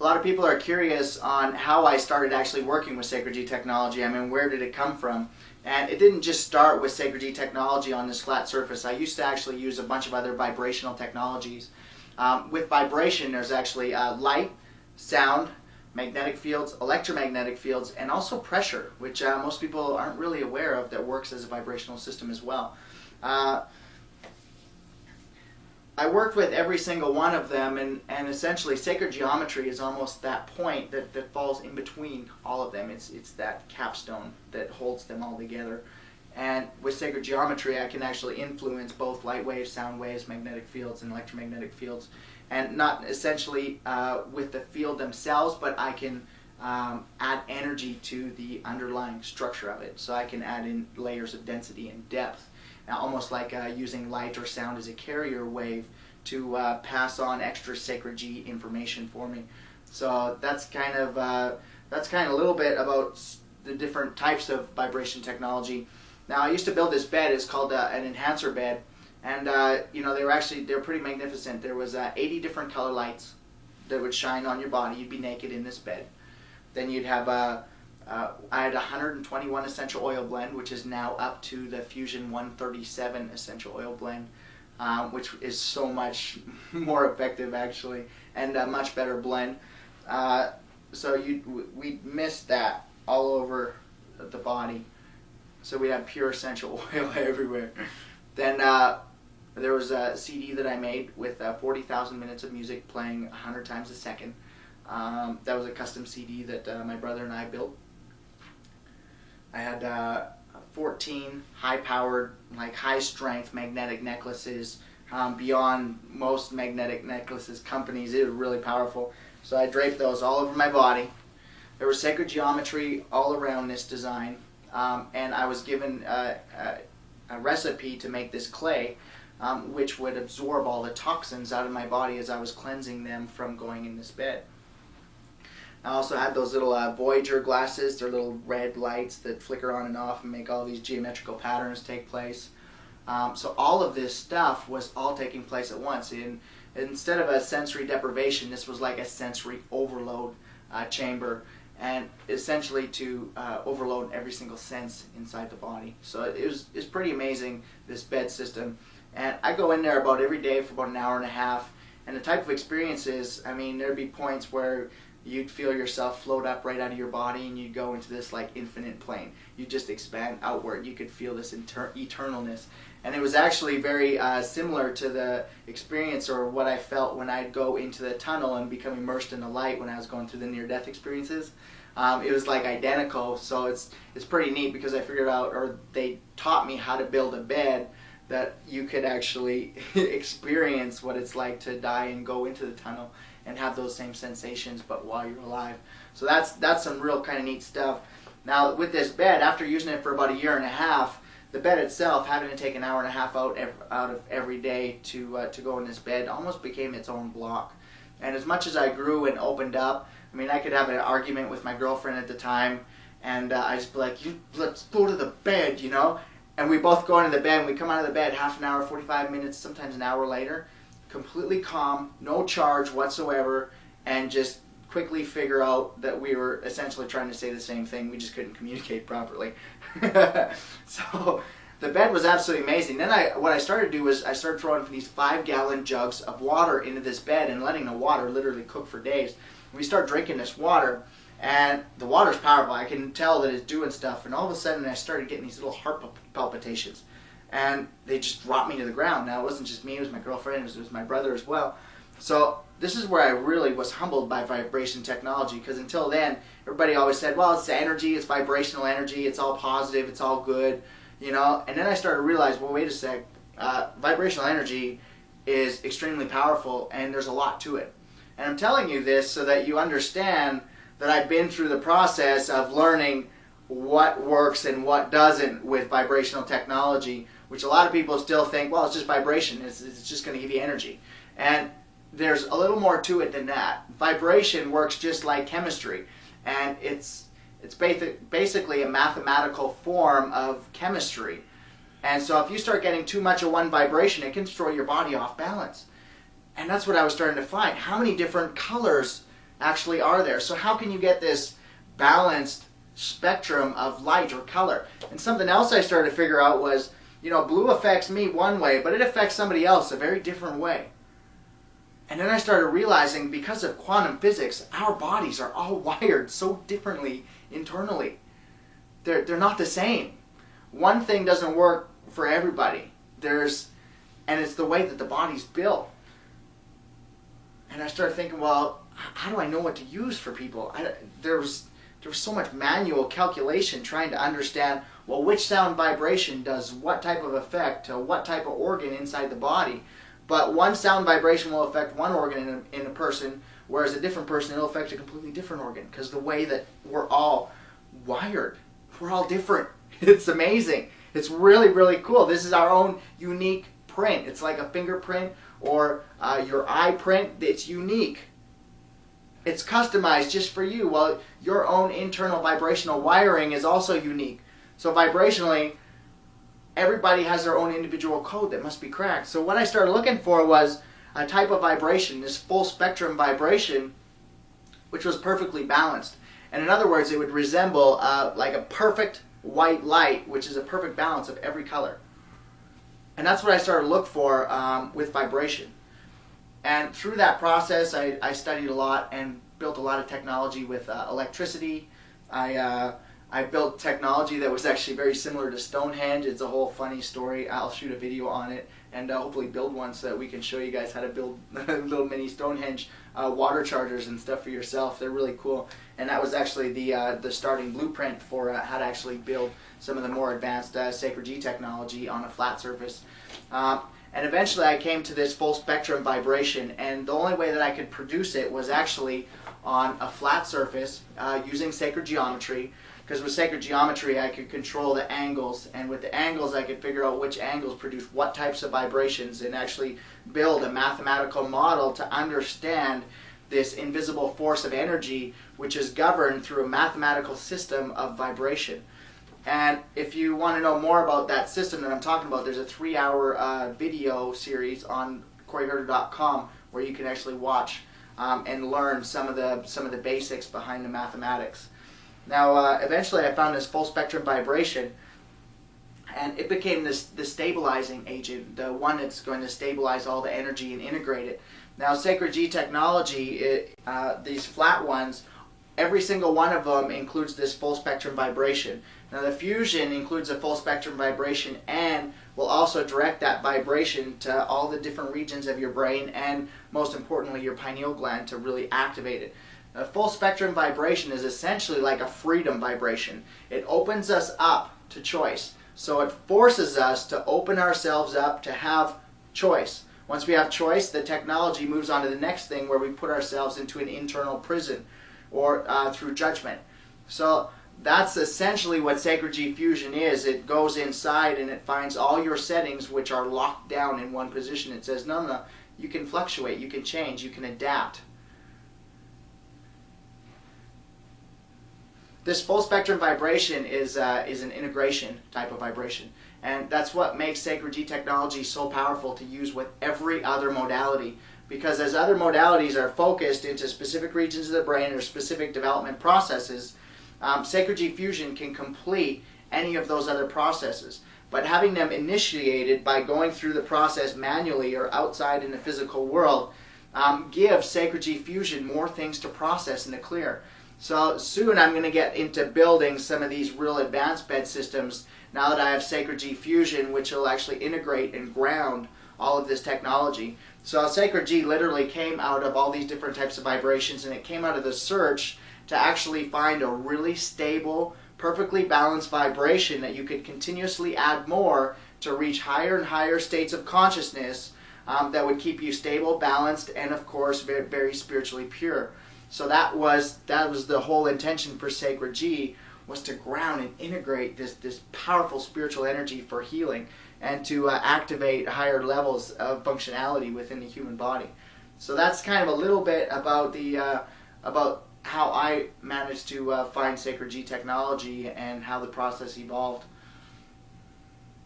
A lot of people are curious on how I started actually working with Sacred G technology. I mean, where did it come from? And it didn't just start with Sacred G technology on this flat surface. I used to actually use a bunch of other vibrational technologies. With vibration, there's actually light, sound, magnetic fields, electromagnetic fields, and also pressure, which most people aren't really aware of, that works as a vibrational system as well. I worked with every single one of them, and essentially sacred geometry is almost that point that falls in between all of them. It's that capstone that holds them all together. And with sacred geometry, I can actually influence both light waves, sound waves, magnetic fields, and electromagnetic fields. And not essentially with the field themselves, but I can add energy to the underlying structure of it. So I can add in layers of density and depth. Almost like using light or sound as a carrier wave to pass on extra sacred G information for me. So that's kind of a little bit about the different types of vibration technology. Now, I used to build this bed. It's called an enhancer bed, and you know, they were pretty magnificent. There was 80 different color lights that would shine on your body. You'd be naked in this bed. Then you'd have I had 121 essential oil blend, which is now up to the Fusion 137 essential oil blend, which is so much more effective actually, and a much better blend. So we missed that all over the body. So we had pure essential oil everywhere. Then there was a CD that I made with 40,000 minutes of music playing 100 times a second. That was a custom CD that my brother and I built. I had 14 high-powered, like high-strength magnetic necklaces, beyond most magnetic necklaces companies. It was really powerful. So I draped those all over my body. There was sacred geometry all around this design, and I was given a recipe to make this clay, which would absorb all the toxins out of my body as I was cleansing them from going in this bed. I also had those little Voyager glasses. They're little red lights that flicker on and off and make all these geometrical patterns take place. So all of this stuff was all taking place at once. Instead of a sensory deprivation, this was like a sensory overload chamber, and essentially to overload every single sense inside the body. So it's pretty amazing, this bed system. And I go in there about every day for about an hour and a half. And the type of experiences, I mean, there'd be points where you'd feel yourself float up right out of your body, and you'd go into this like infinite plane. You just expand outward. You could feel this eternalness. And it was actually very similar to the experience, or what I felt when I'd go into the tunnel and become immersed in the light when I was going through the near-death experiences. It was like identical. So it's pretty neat, because I figured out, or they taught me how to build a bed that you could actually experience what it's like to die and go into the tunnel and have those same sensations, but while you're alive. So that's some real kind of neat stuff. Now with this bed, after using it for about a year and a half, the bed itself, having to take an hour and a half out of every day to go in this bed, almost became its own block. And as much as I grew and opened up, I mean, I could have an argument with my girlfriend at the time, and I just be like, let's go to the bed, you know? And we both go into the bed, and we come out of the bed half an hour, 45 minutes, sometimes an hour later, completely calm, no charge whatsoever, and just quickly figure out that we were essentially trying to say the same thing. We just couldn't communicate properly. So the bed was absolutely amazing. Then what I started to do was I started throwing these 5-gallon jugs of water into this bed and letting the water literally cook for days. We start drinking this water, and the water's powerful. I can tell that it's doing stuff, and all of a sudden I started getting these little heart palpitations. And they just dropped me to the ground. Now, it wasn't just me, it was my girlfriend, it was my brother as well. So this is where I really was humbled by vibration technology, because until then, everybody always said, well, it's energy, it's vibrational energy, it's all positive, it's all good, you know. And then I started to realize, well, wait a sec, vibrational energy is extremely powerful, and there's a lot to it. And I'm telling you this so that you understand that I've been through the process of learning what works and what doesn't with vibrational technology, which a lot of people still think, well, it's just vibration, it's just going to give you energy. And there's a little more to it than that. Vibration works just like chemistry, and it's basically a mathematical form of chemistry. And so if you start getting too much of one vibration, it can throw your body off balance. And that's what I was starting to find. How many different colors actually are there. So how can you get this balanced spectrum of light or color? And something else I started to figure out was, blue affects me one way, but it affects somebody else a very different way. And then I started realizing, because of quantum physics, our bodies are all wired so differently internally. They're not the same. One thing doesn't work for everybody. And it's the way that the body's built. And I started thinking, well, how do I know what to use for people? There was so much manual calculation trying to understand, well, which sound vibration does what type of effect to what type of organ inside the body. But one sound vibration will affect one organ in a person, whereas a different person, it'll affect a completely different organ, because the way that we're all wired, we're all different. It's amazing. It's really, really cool. This is our own unique print. It's like a fingerprint or your eye print. It's unique. It's customized just for you. Well, your own internal vibrational wiring is also unique. So vibrationally, everybody has their own individual code that must be cracked. So what I started looking for was a type of vibration, this full spectrum vibration, which was perfectly balanced. And in other words, it would resemble like a perfect white light, which is a perfect balance of every color. And that's what I started to look for with vibration. And through that process, I studied a lot and built a lot of technology with electricity. I built technology that was actually very similar to Stonehenge. It's a whole funny story. I'll shoot a video on it and hopefully build one so that we can show you guys how to build little mini Stonehenge water chargers and stuff for yourself. They're really cool. And that was actually the starting blueprint for how to actually build some of the more advanced Sacred G technology on a flat surface. And eventually I came to this full spectrum vibration, and the only way that I could produce it was actually on a flat surface using sacred geometry. Because with sacred geometry I could control the angles, and with the angles I could figure out which angles produce what types of vibrations, and actually build a mathematical model to understand this invisible force of energy, which is governed through a mathematical system of vibration. And if you want to know more about that system that I'm talking about, there's a 3-hour video series on CoreyHerder.com where you can actually watch and learn some of the basics behind the mathematics. Now, eventually I found this full spectrum vibration, and it became the stabilizing agent, the one that's going to stabilize all the energy and integrate it. Now, Sacred G technology, these flat ones, every single one of them includes this full spectrum vibration. Now, the fusion includes a full spectrum vibration and will also direct that vibration to all the different regions of your brain, and most importantly your pineal gland, to really activate it. A full spectrum vibration is essentially like a freedom vibration. It opens us up to choice. So it forces us to open ourselves up to have choice. Once we have choice, the technology moves on to the next thing, where we put ourselves into an internal prison, or through judgment. So that's essentially what Sacred G Fusion is. It goes inside and it finds all your settings which are locked down in one position. It says, no, you can fluctuate, you can change, you can adapt. This full spectrum vibration is an integration type of vibration. And that's what makes Sacred G technology so powerful to use with every other modality. Because as other modalities are focused into specific regions of the brain or specific development processes, Sacred G Fusion can complete any of those other processes. But having them initiated by going through the process manually or outside in the physical world gives Sacred G Fusion more things to process and to clear. So soon I'm going to get into building some of these real advanced bed systems now that I have Sacred G Fusion, which will actually integrate and ground all of this technology. So Sacred G literally came out of all these different types of vibrations, and it came out of the search to actually find a really stable, perfectly balanced vibration that you could continuously add more to reach higher and higher states of consciousness that would keep you stable, balanced, and of course very, very spiritually pure. So that was the whole intention for Sacred G, was to ground and integrate this powerful spiritual energy for healing, and to activate higher levels of functionality within the human body. So that's kind of a little bit about about how I managed to find Sacred G technology and how the process evolved.